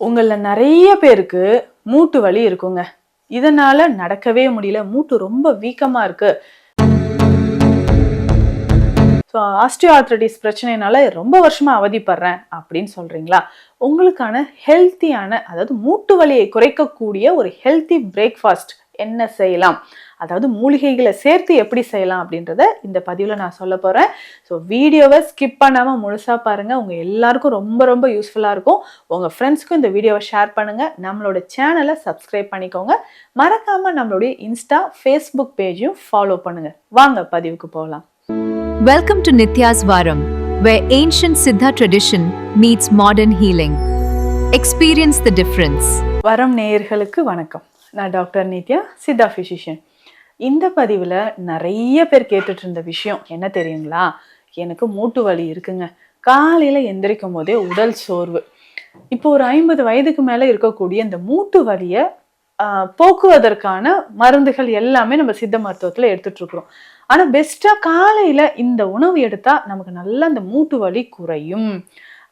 உங்கள நெறைய பேருக்கு மூட்டு வலி இருக்குங்க. இதனால நடக்கவே முடியல. மூட்டு ரொம்ப வீக்கமா இருக்கு. ஆஸ்டியோஆர்த்ரைட்டிஸ் பிரச்சனையினால ரொம்ப வருஷமா அவதிப்படுறேன் அப்படின்னு சொல்றீங்களா? உங்களுக்கான ஹெல்த்தியான அதாவது மூட்டு வலியை குறைக்கக்கூடிய ஒரு ஹெல்த்தி பிரேக்ஃபாஸ்ட் என்ன செய்யலாம்? அதாவது மூலிகைகளை சேர்த்து எப்படி செய்யலாம் அப்படின்றத இந்த பதிவுல நான் சொல்ல போறேன். வீடியோவை ஸ்கிப் பண்ணாம முழுசா பாருங்க. உங்க எல்லாருக்கும் ரொம்ப ரொம்ப யூஸ்ஃபுல்லா இருக்கும். உங்க ஃப்ரெண்ட்ஸ்க்கும் இந்த வீடியோவை ஷேர் பண்ணுங்க. நம்மளோட சேனலை சப்ஸ்கிரைப் பண்ணிக்கோங்க. மறக்காம நம்மளுடைய இன்ஸ்டா, ஃபேஸ்புக் பேஜையும் ஃபாலோ பண்ணுங்க. வாங்க பதிவுக்கு போகலாம். Welcome to Nitya's Varam, where ancient Siddha tradition meets modern healing. Experience the difference. வரம் நேயர்களுக்கு வணக்கம். நான் டாக்டர் நித்யா, சித்தா ஃபிசிஷியன். இந்த பதிவில் நிறைய பேர் கேட்டுட்டு இருந்த விஷயம் என்ன தெரியுங்களா? எனக்கு மூட்டு வலி இருக்குங்க. காலையில் எந்திரிக்கும் போதே உடல் சோர்வு. இப்போ ஒரு 50 வயதுக்கு மேலே இருக்கக்கூடிய இந்த மூட்டு வலியை போக்குவதற்கான மருந்துகள் எல்லாமே நம்ம சித்த மருத்துவத்தில் எடுத்துட்டு இருக்கிறோம். ஆனால் பெஸ்ட்டாக காலையில் இந்த உணவு எடுத்தால் நமக்கு நல்லா அந்த மூட்டு வலி குறையும்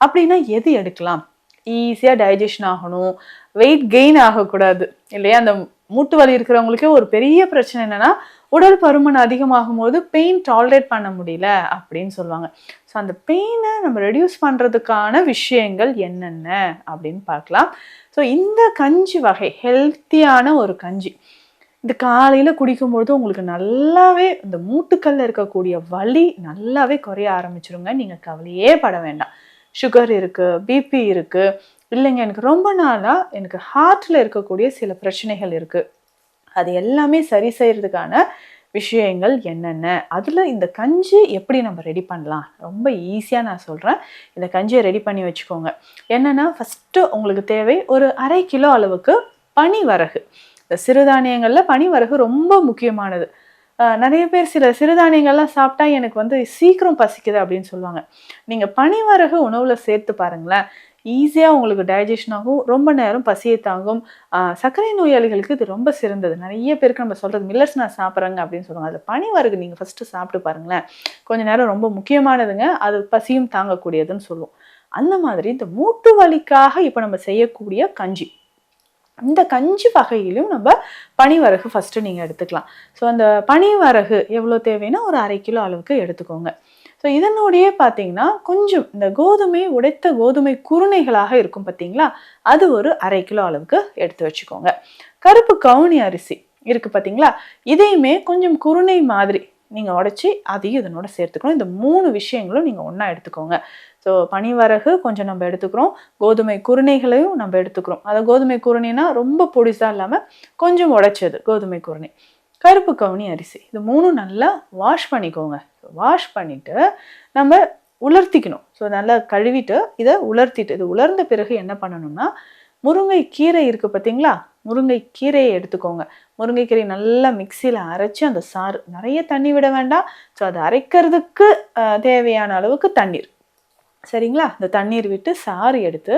அப்படின்னா எது எடுக்கலாம்? ஈஸியாக டைஜஷன் ஆகணும், வெயிட் கெயின் ஆகக்கூடாது இல்லையா? அந்த மூட்டு வலி இருக்கிறவங்களுக்கே ஒரு பெரிய பிரச்சனை என்னன்னா, உடல் பருமன் அதிகமாகும் போது பெயின் டாலரேட் பண்ண முடியல அப்படின்னு சொல்லுவாங்க. ஸோ அந்த பெயினை நம்ம ரெடியூஸ் பண்ணுறதுக்கான விஷயங்கள் என்னென்ன அப்படின்னு பார்க்கலாம். ஸோ இந்த கஞ்சி வகை ஹெல்த்தியான ஒரு கஞ்சி இது காலையில் குடிக்கும்பொழுது உங்களுக்கு நல்லாவே இந்த மூட்டுக்கல்ல இருக்கக்கூடிய வலி நல்லாவே குறைய ஆரம்பிச்சிருங்க. நீங்கள் கவலையே பட வேண்டாம். சுகர் இருக்குது, பிபி இருக்குது, இல்லைங்க எனக்கு ரொம்ப நாளாக எனக்கு ஹார்ட்டில் இருக்கக்கூடிய சில பிரச்சனைகள் இருக்குது, அது எல்லாமே சரி செய்கிறதுக்கான விஷயங்கள் என்னென்ன, அதில் இந்த கஞ்சி எப்படி நம்ம ரெடி பண்ணலாம் ரொம்ப ஈஸியாக நான் சொல்கிறேன். இந்த கஞ்சியை ரெடி பண்ணி வச்சுக்கோங்க. என்னென்னா ஃபஸ்ட்டு உங்களுக்கு தேவை ஒரு 1/2 கிலோ அளவுக்கு பனிவரகு. இந்த சிறுதானியங்களில் பனிவரகு ரொம்ப முக்கியமானது. நிறைய பேர் சில சிறுதானியங்கள்லாம் சாப்பிட்டா எனக்கு சீக்கிரம் பசிக்குது அப்படின்னு சொல்லுவாங்க. நீங்கள் பனிவரகு உணவில் சேர்த்து பாருங்களேன், ஈஸியாக உங்களுக்கு டைஜஷன் ஆகும், ரொம்ப நேரம் பசியை தாங்கும். சர்க்கரை நோயாளிகளுக்கு இது ரொம்ப சிறந்தது. நிறைய பேருக்கு நம்ம சொல்கிறது மில்லட்ஸ் நான் சாப்பிட்றேங்க அப்படின்னு சொல்லுவாங்க. அதில் பனிவரகு நீங்கள் ஃபஸ்ட்டு சாப்பிட்டு பாருங்களேன், கொஞ்சம் நேரம் ரொம்ப முக்கியமானதுங்க. அது பசியும் தாங்கக்கூடியதுன்னு சொல்லுவோம். அந்த மாதிரி இந்த மூட்டு வலிக்காக இப்போ நம்ம செய்யக்கூடிய கஞ்சி, இந்த கஞ்சி வகையிலும் நம்ம பனிவரகு ஃபஸ்ட்டு நீங்கள் எடுத்துக்கலாம். ஸோ அந்த பனிவரகு எவ்வளோ தேவைன்னா ஒரு 1/2 கிலோ அளவுக்கு எடுத்துக்கோங்க. ஸோ இதனுடைய பார்த்தீங்கன்னா கொஞ்சம் இந்த உடைத்த கோதுமை குருணைகளாக இருக்கும் பார்த்தீங்களா, அது ஒரு 1/2 கிலோ அளவுக்கு எடுத்து வச்சுக்கோங்க. கருப்பு கவுனி அரிசி இருக்குது பார்த்தீங்களா, இதையுமே கொஞ்சம் குருணை மாதிரி நீங்கள் உடைச்சி அதையும் இதனோட சேர்த்துக்கணும். இந்த 3 விஷயங்களும் நீங்கள் ஒன்றா எடுத்துக்கோங்க. ஸோ பனிவரகு கொஞ்சம் நம்ம எடுத்துக்கிறோம், கோதுமை குருணைகளையும் நம்ம எடுத்துக்கிறோம். அதை கோதுமை குருணைனா ரொம்ப பொடிசாக இல்லாமல் கொஞ்சம் உடைச்சது கோதுமை குருணை, கருப்பு கவுனி அரிசி, இது 3 நல்லா வாஷ் பண்ணிக்கோங்க. வாஷ் பண்ணிவிட்டு நம்ம உலர்த்திக்கணும். ஸோ நல்லா கழுவிட்டு இதை உலர்த்திட்டு, இது உலர்ந்த பிறகு என்ன பண்ணணும்னா, முருங்கை கீரை இருக்குது பார்த்தீங்களா, முருங்கை கீரையை எடுத்துக்கோங்க. முருங்கைக்கீரை நல்லா மிக்சியில் அரைச்சி அந்த சாறு, நிறைய தண்ணி விட வேண்டாம். ஸோ அதை அரைக்கிறதுக்கு தேவையான அளவுக்கு தண்ணீர், சரிங்களா? இந்த தண்ணீர் விட்டு சாறு எடுத்து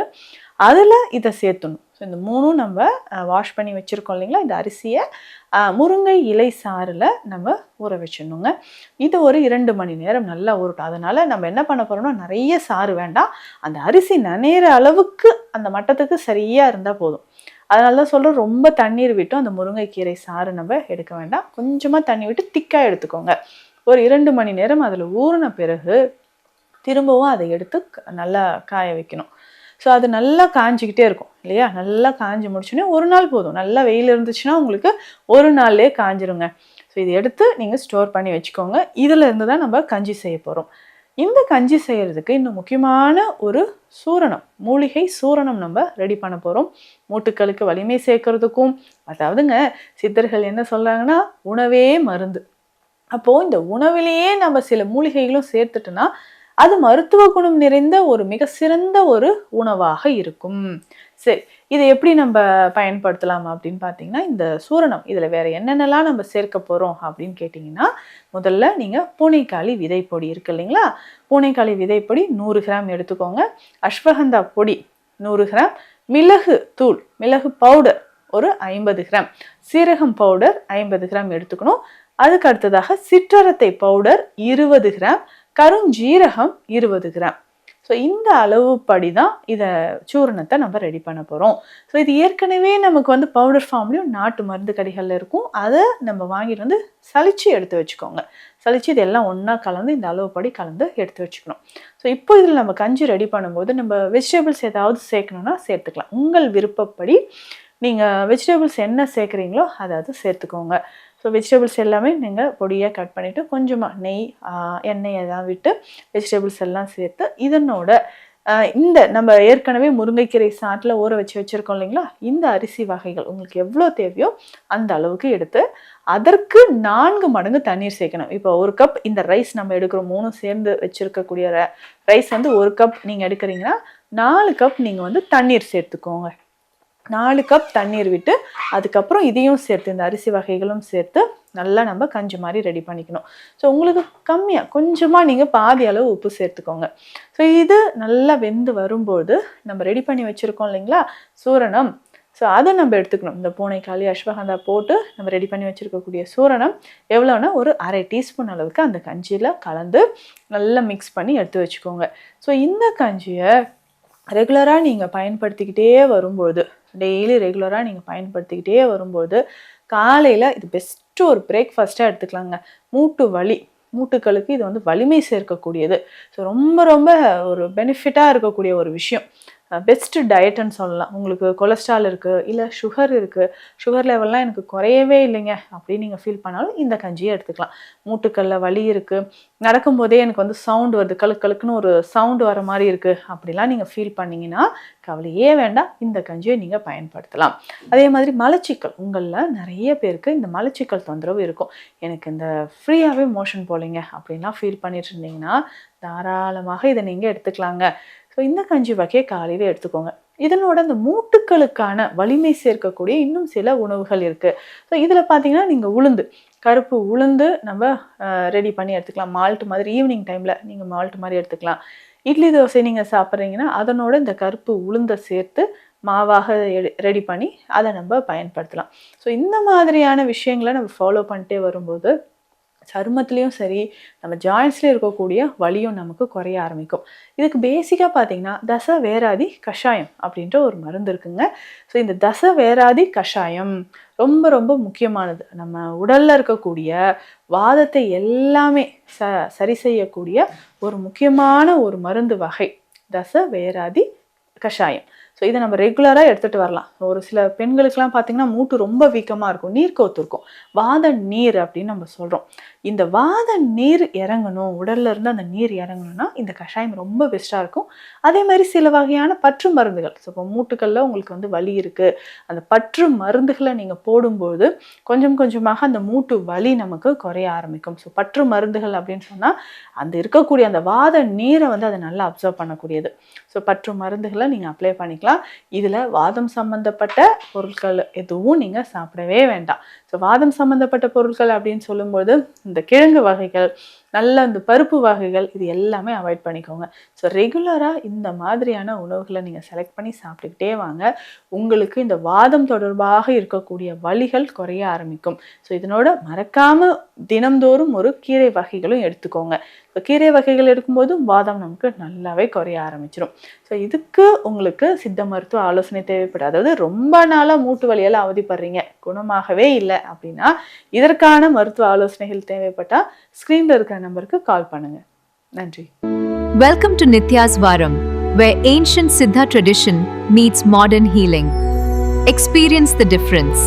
அதில் இதை சேர்த்துணும். ஸோ இந்த 3ம் நம்ம வாஷ் பண்ணி வச்சுருக்கோம் இல்லைங்களா, இந்த அரிசியை முருங்கை இலை சாறில் நம்ம ஊற வச்சிடணுங்க. இது ஒரு 2 மணி நேரம் நல்லா ஊறட்டும். அதனால் நம்ம என்ன பண்ண போகிறோம்னா, நிறைய சாறு வேண்டாம், அந்த அரிசி நனைகிற அளவுக்கு அந்த மட்டத்துக்கு சரியாக இருந்தால் போதும். அதனால தான் சொல்கிறோம், ரொம்ப தண்ணீர் விட்டும் அந்த முருங்கைக்கீரை சாறு நம்ம எடுக்க வேண்டாம். கொஞ்சமாக தண்ணி விட்டு திக்காக எடுத்துக்கோங்க. ஒரு 2 மணி நேரம் அதில் ஊறின பிறகு திரும்பவும் அதை எடுத்து நல்லா காய வைக்கணும். ஸோ அது நல்லா காஞ்சிக்கிட்டே இருக்கும் இல்லையா, நல்லா காஞ்சி முடிச்சோன்னே ஒரு நாள் போதும். நல்லா வெயில் இருந்துச்சுன்னா உங்களுக்கு ஒரு நாள்லேயே காஞ்சிருங்க. ஸோ இதை எடுத்து நீங்கள் ஸ்டோர் பண்ணி வச்சுக்கோங்க. இதில் இருந்து தான் நம்ம கஞ்சி செய்ய போகிறோம். இந்த கஞ்சி செய்கிறதுக்கு இன்னும் முக்கியமான ஒரு சூரணம், மூலிகை சூரணம் நம்ம ரெடி பண்ண போகிறோம். மூட்டுக்களுக்கு வலிமை சேர்க்கறதுக்கும், அதாவதுங்க சித்தர்கள் என்ன சொல்கிறாங்கன்னா, உணவே மருந்து. அப்போது இந்த உணவிலேயே நம்ம சில மூலிகைகளும் சேர்த்துட்டோன்னா அது மருத்துவ குணம் நிறைந்த ஒரு மிக சிறந்த ஒரு உணவாக இருக்கும். சரி, இதை எப்படி நம்ம பயன்படுத்தலாம் அப்படின்னு பார்த்தீங்கன்னா, இந்த சூரணம் இதில் வேறு என்னென்னலாம் நம்ம சேர்க்க போகிறோம் அப்படின்னு கேட்டிங்கன்னா, முதல்ல நீங்கள் பூனைக்காளி விதைப்பொடி இருக்குது இல்லைங்களா, பூனைக்காளி விதைப்பொடி 100 கிராம் எடுத்துக்கோங்க. அஸ்வகந்தா பொடி 100 கிராம், மிளகு தூள், மிளகு பவுடர் ஒரு 50 கிராம், சீரகம் பவுடர் 50 கிராம் எடுத்துக்கணும். அதுக்கு அடுத்ததாக சிற்றரத்தை பவுடர் 20 கிராம், கருஞ்சீரகம் 20 கிராம். ஸோ இந்த அளவுப்படி தான் இதை சூரணத்தை நம்ம ரெடி பண்ண போகிறோம். ஸோ இது ஏற்கனவே நமக்கு வந்து பவுடர் ஃபார்ம்லேயும் நாட்டு மருந்து கடைகளில் இருக்கும். அதை நம்ம வாங்கிட்டு வந்து சலிச்சு எடுத்து வச்சுக்கோங்க. சலிச்சு இதெல்லாம் ஒன்றா கலந்து இந்த அளவுப்படி கலந்து எடுத்து வச்சுக்கணும். ஸோ இப்போ இதில் நம்ம கஞ்சி ரெடி பண்ணும்போது நம்ம வெஜிடபிள்ஸ் ஏதாவது சேர்க்கணுன்னா சேர்த்துக்கலாம். உங்கள் விருப்பப்படி நீங்கள் வெஜிடபிள்ஸ் என்ன சேர்க்குறீங்களோ அதாவது சேர்த்துக்கோங்க. ஸோ வெஜிடபிள்ஸ் எல்லாமே நீங்கள் பொடியாக கட் பண்ணிவிட்டு கொஞ்சமாக நெய், எண்ணெய் எல்லாம் விட்டு வெஜிடபிள்ஸ் எல்லாம் சேர்த்து இதனோட இந்த நம்ம ஏற்கனவே முருங்கைக்கீரை சாட்டில் ஊற வச்சுருக்கோம் இல்லைங்களா, இந்த அரிசி வகைகள் உங்களுக்கு எவ்வளோ தேவையோ அந்த அளவுக்கு எடுத்து அதற்கு 4 மடங்கு தண்ணீர் சேர்க்கணும். இப்போ 1 கப் இந்த ரைஸ் நம்ம எடுக்கிறோம், 3 சேர்ந்து வச்சுருக்கக்கூடிய ரைஸ் வந்து 1 கப் நீங்கள் எடுக்கிறீங்கன்னா 4 கப் நீங்கள் வந்து தண்ணீர் சேர்த்துக்கோங்க. 4 கப் தண்ணீர் விட்டு அதுக்கப்புறம் இதையும் சேர்த்து இந்த அரிசி வகைகளும் சேர்த்து நல்லா நம்ம கஞ்சி மாதிரி ரெடி பண்ணிக்கணும். ஸோ உங்களுக்கு கம்மியாக கொஞ்சமாக நீங்கள் பாதி அளவு உப்பு சேர்த்துக்கோங்க. ஸோ இது நல்லா வெந்து வரும்போது நம்ம ரெடி பண்ணி வச்சுருக்கோம் இல்லைங்களா சூரணம், ஸோ அதை நம்ம எடுத்துக்கணும். இந்த பூனைக்காளி, அஸ்வகந்தா போட்டு நம்ம ரெடி பண்ணி வச்சுருக்கக்கூடிய சூரணம் எவ்வளோன்னா ஒரு 1/2 டீஸ்பூன் அளவுக்கு அந்த கஞ்சியில் கலந்து நல்லா மிக்ஸ் பண்ணி எடுத்து வச்சுக்கோங்க. ஸோ இந்த கஞ்சியை ரெகுலராக நீங்கள் பயன்படுத்திக்கிட்டே வரும்போது, டெய்லி ரெகுலராக நீங்கள் பயன்படுத்திக்கிட்டே வரும்போது காலையில் இது பெஸ்ட்டு ஒரு பிரேக்ஃபாஸ்ட்டாக எடுத்துக்கலாங்க. மூட்டுக்களுக்கு இது வந்து வலிமை சேர்க்கக்கூடியது. ஸோ ரொம்ப ரொம்ப ஒரு பெனிஃபிட்டாக இருக்கக்கூடிய ஒரு விஷயம். பெஸ்ட்டு டயட்டுன்னு சொல்லலாம். உங்களுக்கு கொலஸ்ட்ரால் இருக்குது, இல்லை சுகர் இருக்குது, சுகர் லெவல்லாம் எனக்கு குறையவே இல்லைங்க அப்படின்னு நீங்கள் ஃபீல் பண்ணாலும் இந்த கஞ்சியை எடுத்துக்கலாம். மூட்டுக்களில் வலி இருக்குது, நடக்கும்போதே எனக்கு வந்து சவுண்டு வருது, கழுக்குன்னு ஒரு சவுண்டு வர மாதிரி இருக்குது அப்படிலாம் நீங்கள் ஃபீல் பண்ணிங்கன்னா கவலையே வேண்டாம், இந்த கஞ்சியை நீங்கள் பயன்படுத்தலாம். அதே மாதிரி மலச்சிக்கல், உங்களில் நிறைய பேருக்கு இந்த மலச்சிக்கல் தொந்தரவு இருக்கும். எனக்கு இந்த ஃப்ரீயாகவே மோஷன் போகலைங்க அப்படின்லாம் ஃபீல் பண்ணிட்டு இருந்தீங்கன்னா தாராளமாக இதை நீங்கள் எடுத்துக்கலாங்க. ஸோ இந்த கஞ்சி வகையை காலையில் எடுத்துக்கோங்க. இதனோட இந்த மூட்டுக்களுக்கான வலிமை சேர்க்கக்கூடிய இன்னும் சில உணவுகள் இருக்குது. ஸோ இதில் பார்த்தீங்கன்னா நீங்கள் கருப்பு உளுந்து நம்ம ரெடி பண்ணி எடுத்துக்கலாம். மால்ட் மாதிரி ஈவினிங் டைமில் நீங்கள் மால்ட் மாதிரி எடுத்துக்கலாம். இட்லி தோசை நீங்கள் சாப்பிட்றீங்கன்னா அதனோட இந்த கருப்பு உளுந்தை சேர்த்து மாவாக ரெடி பண்ணி அதை நம்ம பயன்படுத்தலாம். ஸோ இந்த மாதிரியான விஷயங்களை நம்ம ஃபாலோ பண்ணிட்டே வரும்போது சருமத்துலேயும் சரி, நம்ம ஜாயின்ஸ்லேயும் இருக்கக்கூடிய வலியும் நமக்கு குறைய ஆரம்பிக்கும். இதுக்கு பேசிக்காக பார்த்தீங்கன்னா தசவேராதி கஷாயம் அப்படின்ற ஒரு மருந்து இருக்குங்க. ஸோ இந்த தசவேராதி கஷாயம் ரொம்ப ரொம்ப முக்கியமானது. நம்ம உடலில் இருக்கக்கூடிய வாதத்தை எல்லாமே சரி செய்யக்கூடிய ஒரு முக்கியமான ஒரு மருந்து வகை தசவேராதி கஷாயம். ஸோ இதை நம்ம ரெகுலராக எடுத்துகிட்டு வரலாம். ஒரு சில பெண்களுக்கெல்லாம் பார்த்திங்கன்னா மூட்டு ரொம்ப வீக்கமாக இருக்கும், நீர்க்கோத்து இருக்கும், வாத நீர் அப்படின்னு நம்ம சொல்கிறோம். இந்த வாத நீர் இறங்கணும், உடல்ல இருந்து அந்த நீர் இறங்கணும்னா இந்த கஷாயம் ரொம்ப பெஸ்ட்டாக இருக்கும். அதே மாதிரி சில வகையான பற்று மருந்துகள், ஸோ இப்போ மூட்டுக்களில் உங்களுக்கு வந்து வலி இருக்குது, அந்த பற்று மருந்துகளை நீங்கள் போடும்போது கொஞ்சம் கொஞ்சமாக அந்த மூட்டு வலி நமக்கு குறைய ஆரம்பிக்கும். ஸோ பற்று மருந்துகள் அப்படின்னு சொன்னால் அந்த இருக்கக்கூடிய அந்த வாத நீரை வந்து அதை நல்லா அப்சர்வ் பண்ணக்கூடியது. ஸோ பற்று மருந்துகளை நீங்கள் அப்ளை பண்ணிக்கலாம். இதில் வாதம் சம்பந்தப்பட்ட பொருட்கள் எதுவும் நீங்கள் சாப்பிடவே வேண்டாம். ஸோ வாதம் சம்பந்தப்பட்ட பொருட்கள் அப்படின்னு சொல்லும்போது இந்த கிழங்கு வகைகள், நல்ல இந்த பருப்பு வகைகள், இது எல்லாமே அவாய்ட் பண்ணிக்கோங்க. ஸோ ரெகுலராக இந்த மாதிரியான உணவுகளை நீங்கள் செலக்ட் பண்ணி சாப்பிட்டுக்கிட்டே வாங்க. உங்களுக்கு இந்த வாதம் தொடர்பாக இருக்கக்கூடிய வலிகள் குறைய ஆரம்பிக்கும். ஸோ இதனோட மறக்காமல் தினம்தோறும் ஒரு கீரை வகைகளும் எடுத்துக்கோங்க. இப்போ கீரை வகைகள் எடுக்கும்போதும் வாதம் நமக்கு நல்லாவே குறைய ஆரம்பிச்சிடும். ஸோ இதுக்கு உங்களுக்கு சித்த மருத்துவ ஆலோசனை தேவைப்படும். அதாவது ரொம்ப நாளாக மூட்டு வலியால் அவதிப்படுறீங்க, குணமாகவே இல்லை அப்படின்னா இதற்கான மருத்துவ ஆலோசனைகள் தேவைப்பட்டால் ஸ்க்ரீனில் இருக்கிற நம்பருக்கு கால் பண்ணுங்க. நன்றி. Welcome to Nitya's Varam, where ancient Siddha tradition meets modern healing. Experience the difference.